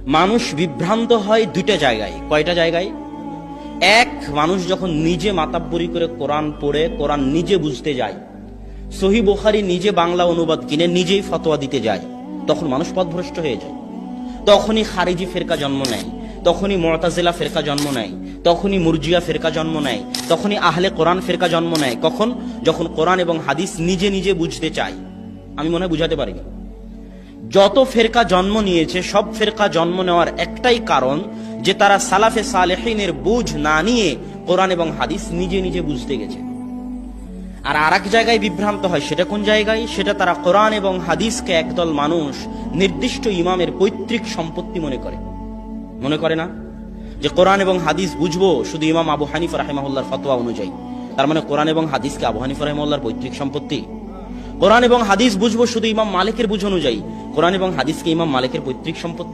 মানুষ বিভ্রান্ত হয় দুইটা জায়গায়। কয়টা জায়গায়? এক, মানুষ যখন নিজে মাতাব্বরি করে কোরআন পড়ে কোরআন নিজে বুঝতে যায়, সহিহ বুখারী নিজে বাংলা অনুবাদ কিনে নিজেই ফতোয়া দিতে যায়, তখন মানুষ পথভ্রষ্ট হয়ে যায়। তখনই খারিজি ফেরকা জন্ম নেয়, তখনই মুতাজিলা ফেরকা জন্ম নেয়, তখনই মুরজিয়া ফেরকা জন্ম নেয়, তখনই আহলে কোরআন ফেরকা জন্ম নেয়। কখন? যখন কোরআন এবং হাদিস নিজে নিজে বুঝতে চায়। আমি মনে হয় বুঝাতে পারিনি। যত ফেরকা জন্ম নিয়েছে সব ফেরকা জন্ম নেওয়ার একটাই কারণ, যে তারা সালাফে সালেহিনের বুঝ না নিয়ে কোরআন এবং হাদিস নিজে নিজে বুঝতে গেছে। আর আরেক জায়গায় বিভ্রান্ত হয়, সেটা কোন জায়গায়? সেটা তারা কোরআন এবং হাদিসকে একদল মানুষ নির্দিষ্ট ইমামের পৈতৃক সম্পত্তি মনে করে না যে কোরআন এবং হাদিস বুঝবো শুধু ইমাম আবু হানিফা রাহিমাহুল্লাহর ফতোয়া অনুযায়ী। তার মানে কোরআন এবং হাদিসকে আবু হানিফা রাহিমাহুল্লাহর পৈতৃক সম্পত্তি। কোরআন এবং হাদিস বুঝবো শুধু ইমাম মালিকের বুঝ অনুযায়ী, কোরআন এবং হাদিসকে ইমাম মালিকের পৈতৃক সম্পত্তি।